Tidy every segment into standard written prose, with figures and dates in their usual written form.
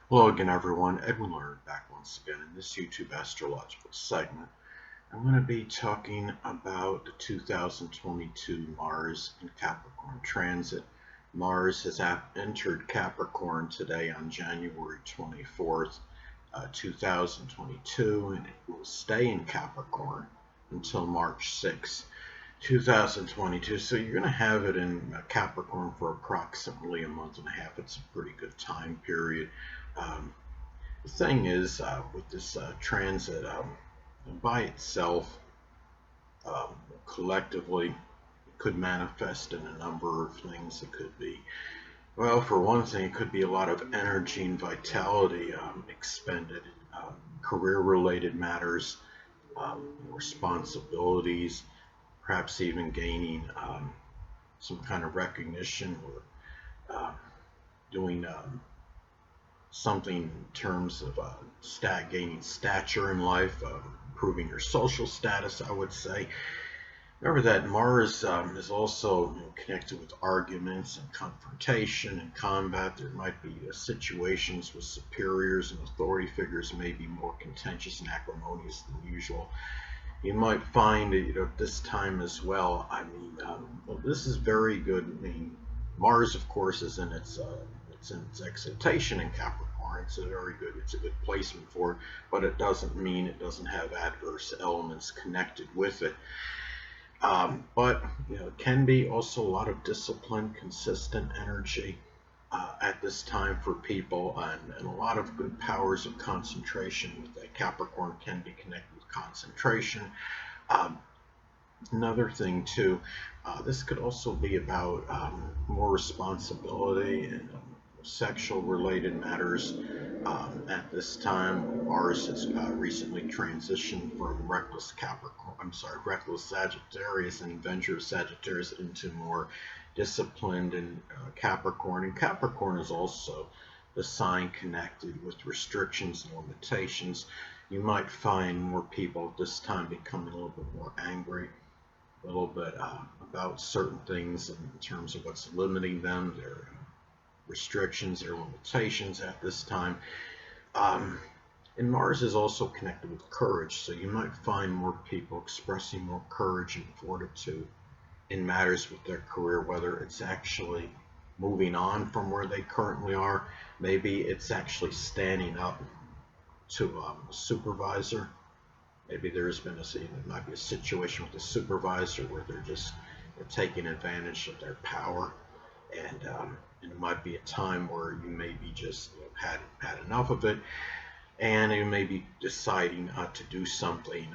Hello again, everyone. Edwin Learnard back once again in this YouTube astrological segment. I'm going to be talking about the 2022 Mars in Capricorn transit. Mars has entered Capricorn today on January 24th, 2022, and it will stay in Capricorn until March 6th, 2022. So you're going to have it in Capricorn for approximately a month and a half. It's a pretty good time period. Um, the thing is, with this transit, by itself, um, collectively, it could manifest in a number of things. It could be, well, for one thing, it could be a lot of energy and vitality expended, um, career-related matters, responsibilities, perhaps even gaining some kind of recognition or doing something in terms of gaining stature in life, improving your social status, I would say. Remember that Mars is also connected with arguments and confrontation and combat. There might be situations with superiors and authority figures may be more contentious and acrimonious than usual. You might find this time as well. Well, this is very good. Mars, of course, is in its exaltation in Capricorn. It's a good placement for it, but it doesn't mean it doesn't have adverse elements connected with it. But it can be also a lot of discipline, consistent energy at this time for people, and a lot of good powers of concentration. With that, Capricorn can be connected with concentration. Um, Another thing too, this could also be about more responsibility and sexual related matters. At this time, Mars has recently transitioned from reckless Capricorn, reckless Sagittarius and adventurous Sagittarius into more disciplined and Capricorn. And Capricorn is also the sign connected with restrictions and limitations. You might find more people at this time becoming a little bit more angry, a little bit about certain things in terms of what's limiting them, their restrictions, their limitations at this time. Um, and Mars is also connected with courage, so you might find more people expressing more courage and fortitude in matters with their career, whether it's actually moving on from where they currently are, maybe it's actually standing up to a supervisor. Maybe there might be a situation with a supervisor where they're taking advantage of their power, and it might be a time where you may be just had enough of it, and you may be deciding to do something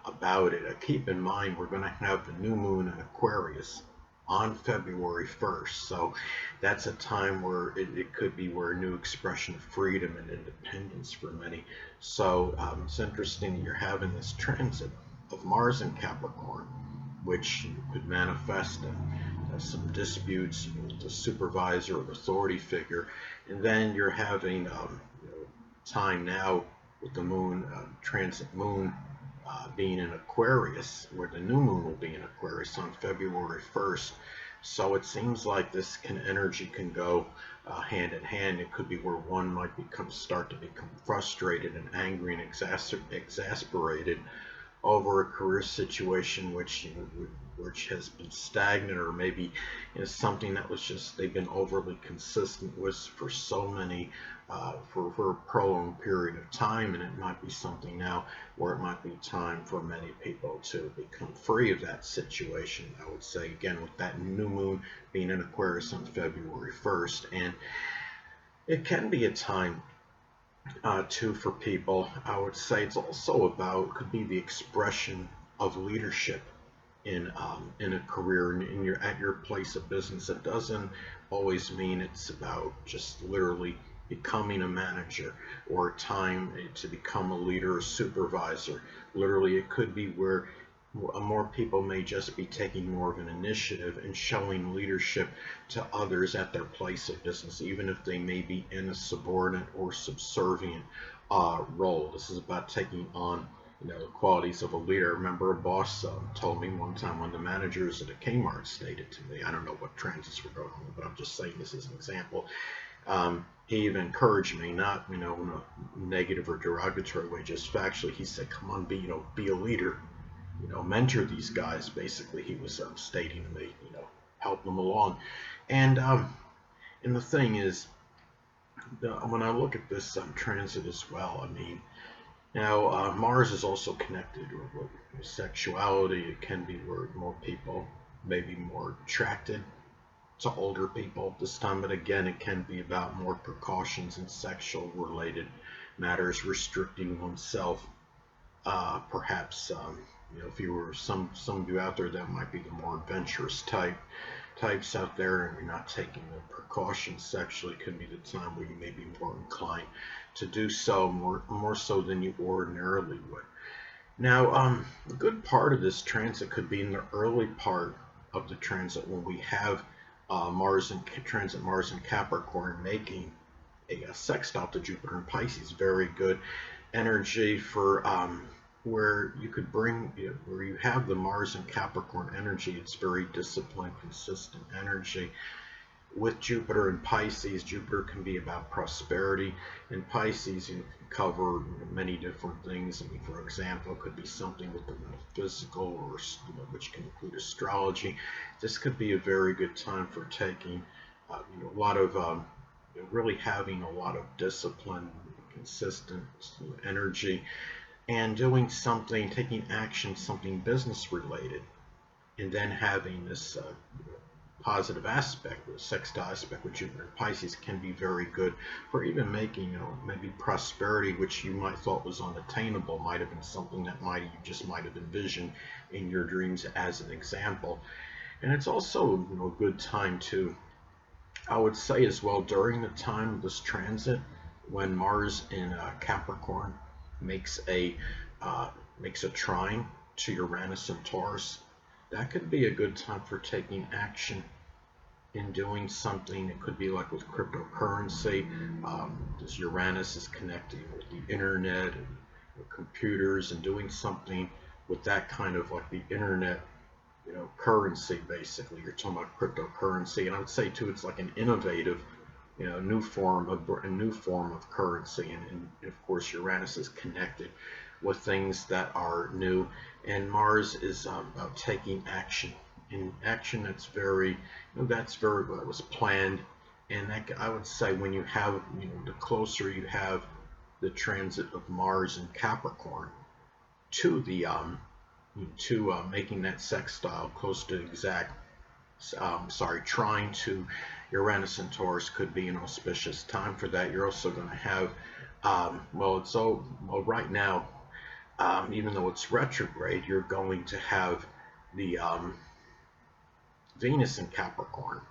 about it. Keep in mind, we're going to have the new moon in Aquarius on February 1st, so that's a time where it could be where a new expression of freedom and independence for many. So it's interesting that you're having this transit of Mars in Capricorn, which could manifest in some disputes with the supervisor or authority figure, and then you're having time now with the moon, transit moon being in Aquarius, where the new moon will be in Aquarius on February 1st. So it seems like this energy can go hand in hand. It could be where one might start to become frustrated and angry and exasperated over a career situation which has been stagnant, or maybe something that was just they've been overly consistent with for so many for a prolonged period of time, and it might be something now where it might be time for many people to become free of that situation. I would say again, with that new moon being in Aquarius on February 1st, and it can be a time too for people. I would say it's also about, could be the expression of leadership in a career, in your at your place of business. It doesn't always mean it's about just literally becoming a manager or a time to become a leader or supervisor. Literally, it could be where more people may just be taking more of an initiative and showing leadership to others at their place of business, even if they may be in a subordinate or subservient role. This is about taking on the qualities of a leader. I remember a boss told me one time, one of the managers at a Kmart stated to me, I don't know what transits were going on, but I'm just saying this as an example. he even encouraged me, not in a negative or derogatory way, just factually. He said, "Come on, be a leader, mentor these guys." Basically, he was stating to me, help them along. And and the thing is, when I look at this transit as well, I mean, Mars is also connected with sexuality. It can be where more people may be more attracted to older people this time, but again, it can be about more precautions and sexual related matters, restricting oneself. Perhaps if you were some of you out there that might be the more adventurous types out there, and you're not taking the precautions sexually, could be the time where you may be more inclined to do so, more so than you ordinarily would. Now, a good part of this transit could be in the early part of the transit when we have Mars in Capricorn making a sextile to Jupiter in Pisces. Very good energy for where you could bring, where you have the Mars in Capricorn energy. It's very disciplined, consistent energy. With Jupiter in Pisces, Jupiter can be about prosperity. In Pisces, you can cover many different things. I mean, for example, it could be something with the metaphysical, or which can include astrology. This could be a very good time for taking a lot of really having a lot of discipline, consistent energy, and doing something, taking action, something business related, and then having this positive aspect, the sextile aspect with Jupiter and Pisces, can be very good for even making, maybe prosperity, which you might thought was unattainable, might have been something that you just might have envisioned in your dreams, as an example. And it's also a good time to, I would say as well, during the time of this transit, when Mars in Capricorn makes a trine to Uranus and Taurus, that could be a good time for taking action in doing something. It could be like with cryptocurrency. This Uranus is connecting with the internet and with computers, and doing something with that kind of like the internet, currency. Basically, you're talking about cryptocurrency, and I would say too, it's like an innovative, new form of currency, and of course Uranus is connected with things that are new, and Mars is about taking action. In action that's very, that was planned, and that, I would say, when you have, the closer you have the transit of Mars in Capricorn to the making that sextile close to exact, trine to Uranus and Taurus, could be an auspicious time for that. You're also going to have, right now, even though it's retrograde, you're going to have the Venus in Capricorn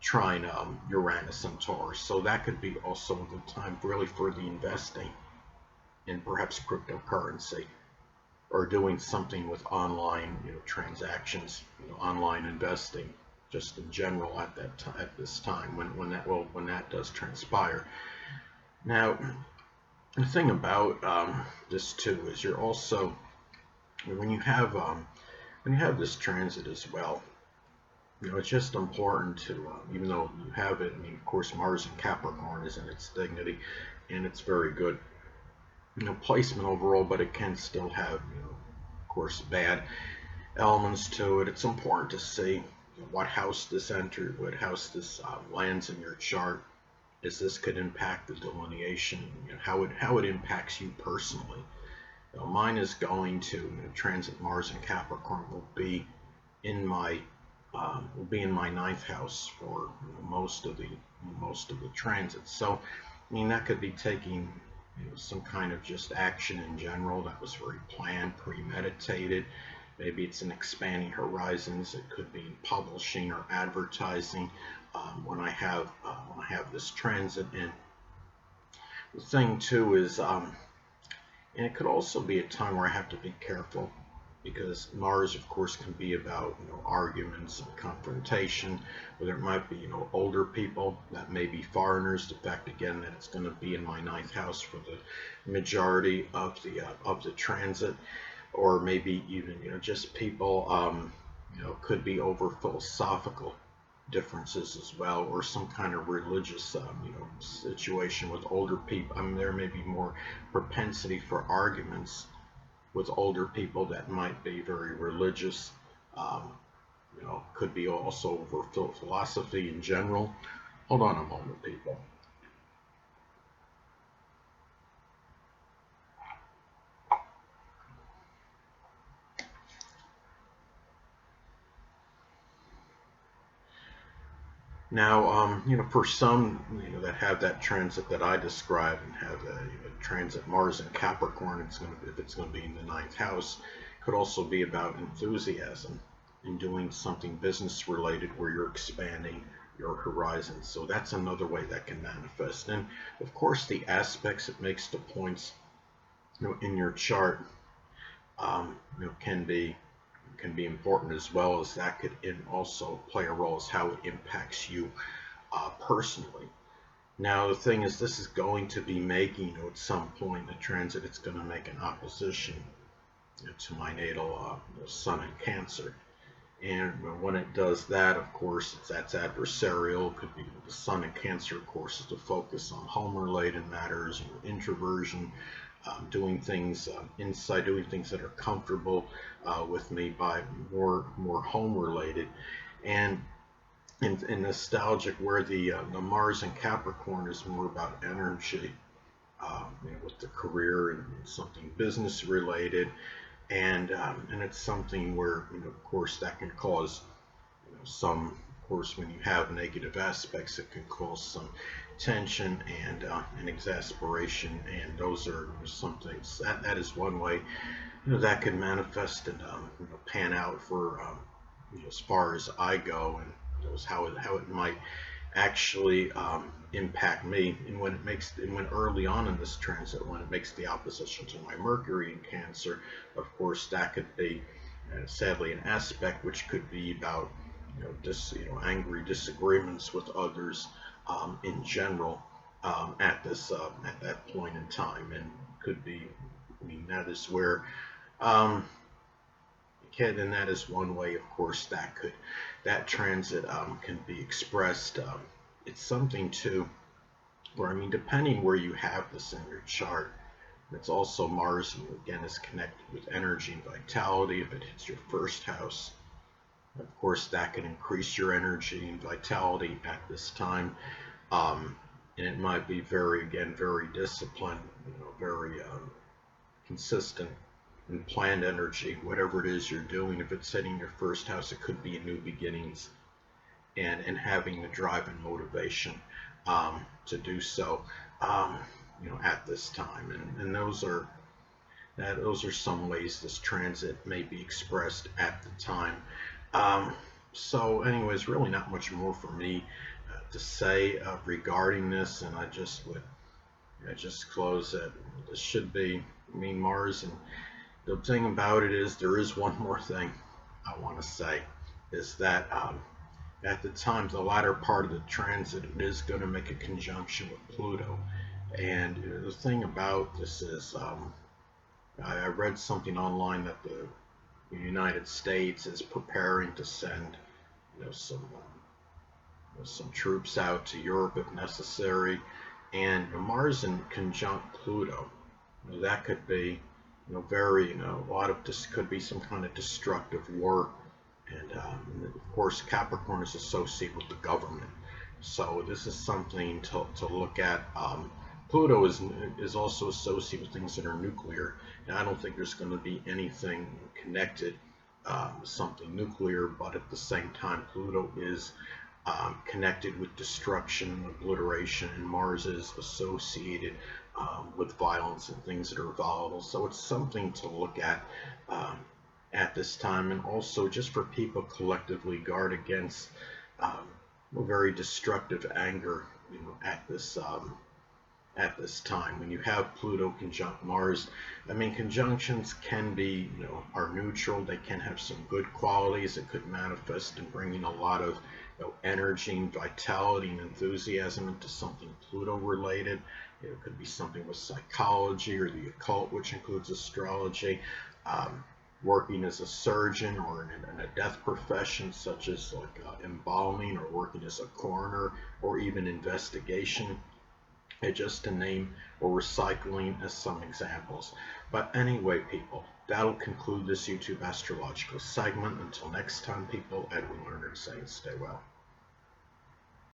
trine Uranus and Taurus. So that could be also a good time really for the investing in perhaps cryptocurrency, or doing something with online transactions, online investing, just in general at this time, when that does transpire. Now, the thing about this too is, you're also, when you have this transit as well, it's just important to, even though you have it, I mean, of course, Mars in Capricorn is in its dignity, and it's very good, placement overall, but it can still have, of course, bad elements to it. It's important to see what house this entered, what house this lands in your chart, as this could impact the delineation, how it impacts you personally. Mine is going to, transit Mars in Capricorn will be in my ninth house for most of the transits. So, I mean, that could be taking some kind of just action in general that was very planned, premeditated. Maybe it's in expanding horizons. It could be publishing or advertising. When I have this transit, and the thing too is, and it could also be a time where I have to be careful, because Mars, of course, can be about arguments and confrontation, whether it might be older people that may be foreigners. The fact again that it's going to be in my ninth house for the majority of the transit, or maybe even just people could be over philosophical differences as well, or some kind of religious situation with older people. I mean, there may be more propensity for arguments with older people that might be very religious. Um, could be also over philosophy in general. Hold on a moment, people. Now, for some, that have that transit that I described and have a transit Mars in Capricorn, if it's going to be in the ninth house, could also be about enthusiasm in doing something business related where you're expanding your horizons. So that's another way that can manifest. And of course, the aspects it makes to points, in your chart, can be important, as well as that could also play a role as how it impacts you personally. Now the thing is, this is going to be making, at some point in the transit, it's going to make an opposition to my natal Sun in Cancer. And when it does that, of course, that's adversarial. It could be the Sun in Cancer, of course, is to focus on home-related matters, introversion, doing things inside, doing things that are comfortable with me, by more home-related. And in nostalgic, where the Mars in Capricorn is more about energy, with the career and something business related. And it's something where, of course, that can cause some, of course, when you have negative aspects, it can cause some tension and exasperation, and those are some things that is one way that could manifest and pan out for as far as I go, and how it might actually impact me. And when early on in this transit, when it makes the opposition to my Mercury in Cancer, of course that could be sadly an aspect which could be about angry disagreements with others in general at that point in time. And could be, that is where and that is one way, of course, that transit can be expressed. It's something too where, depending where you have this in your chart, it's also Mars, again, is connected with energy and vitality. If it hits your first house, of course, that can increase your energy and vitality at this time. And it might be very disciplined, very consistent and planned energy, whatever it is you're doing. If it's hitting your first house, it could be new beginnings and having the drive and motivation to do so, at this time. And those are some ways this transit may be expressed at the time. So anyways, really not much more for me to say regarding this, and I just close that this should be, Mars. And the thing about it is, there is one more thing I want to say, is that at the time, the latter part of the transit, it is going to make a conjunction with Pluto. And the thing about this is, I read something online that the United States is preparing to send some troops out to Europe if necessary. And Mars in conjunct Pluto, that could be very, a lot of this could be some kind of destructive war. And of course, Capricorn is associated with the government, so this is something to look at. Pluto is also associated with things that are nuclear, and I don't think there's going to be anything connected something nuclear, but at the same time, Pluto is connected with destruction and obliteration, and Mars is associated with violence and things that are volatile. So it's something to look at this time, and also just for people collectively guard against very destructive anger, at this time. When you have Pluto conjunct Mars, conjunctions can be, are neutral. They can have some good qualities. It could manifest in bringing a lot of energy and vitality and enthusiasm into something Pluto related. It could be something with psychology or the occult, which includes astrology. working as a surgeon or in a death profession such as like embalming, or working as a coroner, or even investigation, just to name, or recycling as some examples. But anyway, people, that'll conclude this YouTube astrological segment. Until next time, people, Edwin Learnard saying stay well.